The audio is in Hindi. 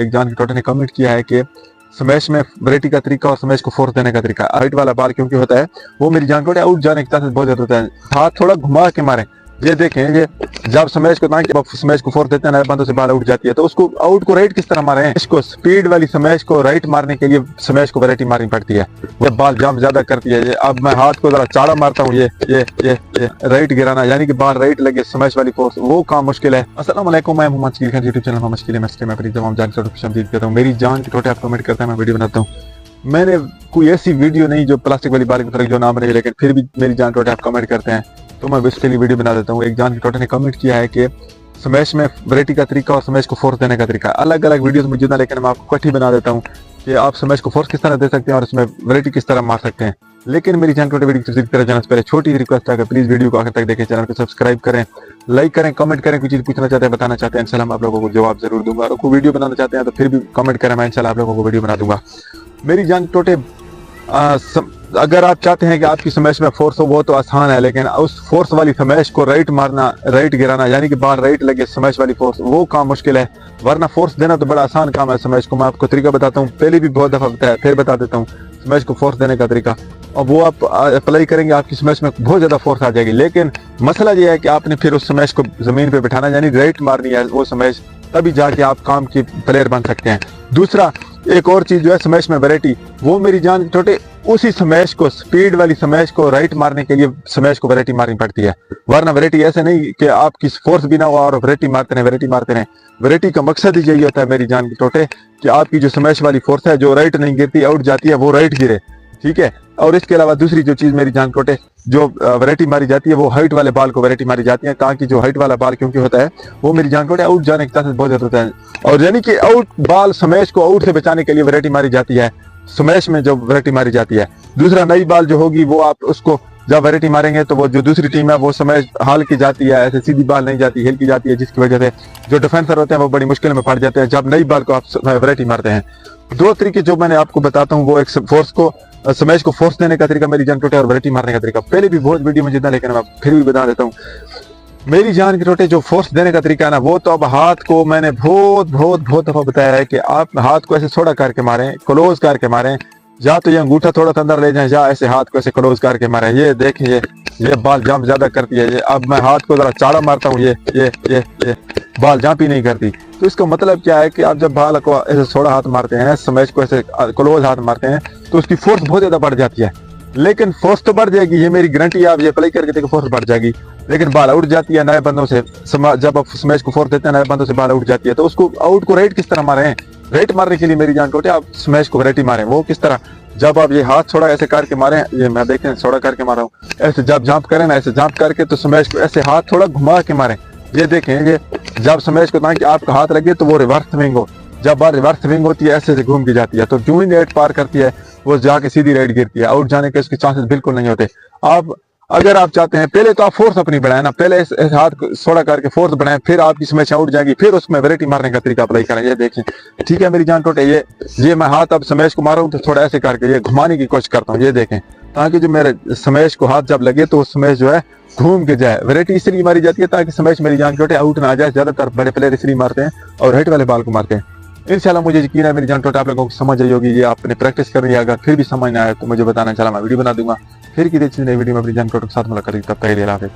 एक जान टोटे ने कमेंट किया है कि स्मैश में वैरायटी का तरीका और स्मैश को फोर्स देने का तरीका। हाइट वाला बाल क्योंकि होता है वो मेरी जान टोटे आउट जाने के चांसेस बहुत ज्यादा होता है। हाथ थोड़ा घुमा के मारे, ये देखें, ये जब स्मैश को स्मैश को फोर्स देते हैं ना बंदों से बाल उठ जाती है, तो उसको आउट को राइट किस तरह मारे हैं। इसको स्पीड वाली स्मैश को राइट मारने के लिए स्मैश को वैरायटी मारनी पड़ती है, जब बाल जंप ज्यादा करती है। ये अब मैं हाथ को जरा चाड़ा मारता हूँ, ये राइट गिराना यानी कि बाल राइट लगे स्मैश वाली फोर्स, वो काम मुश्किल है। अस्सलाम वालेकुम, मैं मोहम्मद शकील खान, यूट्यूब चैनल मोहम्मद शकील मैं अपनी तमाम जानकारी खुशामदीद करता हूँ। मेरी जान के टोटे आप कमेंट करते हैं, मैं वीडियो बनाता हूँ। मैंने कोई ऐसी वीडियो नहीं जो प्लास्टिक वाली बाल की तरह जो नाम नहीं, लेकिन फिर भी मेरी जान टोटे आप कमेंट करते हैं तो मैं उसके लिए वीडियो बना देता हूँ। एक जान टोटे ने कमेंट किया है कि स्मैश में वैरायटी का तरीका और स्मैश को फोर्स देने का तरीका। अलग अलग वीडियोस मुझे ना, लेकिन मैं आपको इकट्ठी बना देता हूँ कि आप स्मैश को फोर्स किस तरह दे सकते हैं और इसमें वैरायटी किस तरह मार सकते हैं। लेकिन मेरी जान टोटे वीडियो की तरह जाने से पहले छोटी रिक्वेस्ट है कि प्लीज वीडियो को आखिर तक देखें, चैनल को सब्सक्राइब करें, लाइक करें, कमेंट करें, कुछ चीज पूछना चाहते हैं, बताना चाहते हैं, इंशाल्लाह आप लोगों को जवाब जरूर दूंगा। और कोई वीडियो बनाना चाहते हैं तो फिर भी कमेंट करें, मैं इंशाल्लाह आप लोगों को वीडियो बना दूंगा। मेरी जान टोटे अगर आप चाहते हैं कि आपकी स्मैश में फोर्स हो वो तो आसान है, लेकिन उस फोर्स वाली स्मैश को राइट मारना, राइट गिराना यानी कि बाल राइट लगे स्मैश वाली फोर्स, वो काम मुश्किल है। वरना फोर्स देना तो बड़ा आसान काम है। स्मैश को मैं आपको तरीका बताता हूँ, पहले भी बहुत दफा बताया, फिर बता देता हूँ स्मैश को फोर्स देने का तरीका। और वो आप अप्लाई करेंगे आपकी स्मैश में बहुत ज्यादा फोर्स आ जाएगी। लेकिन मसला ये है कि आपने फिर उस स्मैश को जमीन पे बिठाना यानी राइट मारनी है वो स्मैश, तभी जाके आप काम की प्लेयर बन सकते हैं। दूसरा एक और चीज जो है स्मैश में वैरायटी, वो मेरी जान छोटे उसी स्मैश को, स्पीड वाली स्मैश को राइट मारने के लिए स्मैश को वैरायटी मारनी पड़ती है। वरना वैरायटी ऐसे नहीं कि आपकी फोर्स भी ना हो और वैरायटी मारते रहे, वैरायटी मारते रहे। वैरायटी का मकसद ही यही होता है मेरी जान की टोटे कि आपकी जो स्मैश वाली फोर्स है जो राइट नहीं गिरती, आउट जाती है, वो राइट गिरे, ठीक है। और इसके अलावा दूसरी जो चीज मेरी जान टोटे जो वैरायटी मारी जाती है वो हाइट वाले बाल को वैरायटी मारी जाती है, ताकि जो हाइट वाला बाल क्योंकि होता है वो मेरी जान टोटे आउट जाने के चांसेस बहुत ज्यादा होता है। और यानी कि आउट बाल स्मैश को आउट से बचाने के लिए वैरायटी मारी जाती है, स्मैश में जो वैरायटी मारी जाती है। दूसरा नई बाल जो होगी वो आप उसको जब वैरायटी मारेंगे तो वो जो दूसरी टीम है वो स्मैश हाल की जाती है, ऐसे सीधी बाल नहीं जाती, हिल की जाती है, जिसकी वजह से जो डिफेंसर होते हैं वो बड़ी मुश्किल में पड़ जाते हैं जब नई बाल को आप वैरायटी मारते हैं। दो तरीके जो मैंने आपको बताता हूँ, वो एक फोर्स को, स्मैश को फोर्स देने का तरीका मेरी जान टोटे और वैरायटी मारने का तरीका। पहले भी बहुत वीडियो में जितना, लेकिन मैं फिर भी बता देता हूँ। मेरी जान की टोटे जो फोर्स देने का तरीका है ना, वो तो अब हाथ को मैंने बहुत दफा बताया है कि आप हाथ को ऐसे थोड़ा करके मारें, क्लोज करके मारें, या तो ये अंगूठा थोड़ा सा अंदर ले जाए या ऐसे हाथ को ऐसे क्लोज करके मारें। ये देखिए ये बाल जंप ज्यादा करती है। ये अब मैं हाथ को जरा चाड़ा मारता हूँ, ये बाल जंप ही नहीं करती। तो इसका मतलब क्या है कि आप जब बाल को ऐसे थोड़ा हाथ मारते हैं, स्मैश को ऐसे क्लोज हाथ मारते हैं, तो उसकी फोर्स बहुत ज्यादा बढ़ जाती है। लेकिन फोर्स तो बढ़ जाएगी, ये मेरी गारंटी है, आप ये अप्लाई करके देखो फोर्स बढ़ जाएगी। लेकिन बाल उठ जाती है नए बंदों से, जब आप स्मैश को फोर्स देते हैं नए बंदों से बाल उठ जाती है, तो उसको आउट को राइट किस तरह मारे हैं। राइट मारने के लिए मेरी जान टोटे आप स्मैश को वैरायटी मारें, वो किस तरह, जब आप ये हाथ थोड़ा ऐसे करके मारे, ये मैं देखें थोड़ा करके मारा हूँ, ऐसे जब जंप करें ना, ऐसे जंप करके तो स्मैश को ऐसे हाथ थोड़ा घुमा के मारें। ये देखें, ये जब स्मैश को ताकि आपका हाथ लगे तो वो रिवर्स स्विंग हो, जब बार रिवर्स स्विंग होती है ऐसे घूम के जाती है, तो जो ही नेट पार करती है वो जाके सीधी राइट गिरती है, आउट जाने के उसके चांसेस बिल्कुल नहीं होते। आप अगर आप चाहते हैं पहले तो आप फोर्स अपनी बढ़ाएं ना, पहले इस हाथ को थोड़ा करके फोर्स बढ़ाएं, फिर आपकी स्मैश आउट जाएगी, फिर उसमें वैरायटी मारने का तरीका अप्लाई करें। ये देखें, ठीक है मेरी जान टोटे, ये मैं हाथ अब स्मैश को मारा हूँ तो थोड़ा ऐसे करके ये घुमाने की कोशिश करता हूँ। ये देखें, ताकि जो मेरे स्मैश को हाथ जब लगे तो स्मैश जो है घूम के जाए। वैरायटी इसलिए मारी जाती है ताकि स्मैश मेरी जान टोटे आउट ना आ जाए। ज्यादातर बड़े प्लेयर इसलिए मारते हैं और हाइट वाले बाल को मारते हैं। इंशाल्लाह मुझे यकीन है मेरी जान टोटे आप लोगों को समझ आई होगी। ये आपने प्रैक्टिस करनी है, अगर फिर भी समझ ना आए तो मुझे बताना, इंशाल्लाह मैं वीडियो बना दूंगा। फिर की नई वीडियो में अपनी जान टोटे के साथ मुलाकात, तब तक के लिए अल्लाह हाफ़िज़।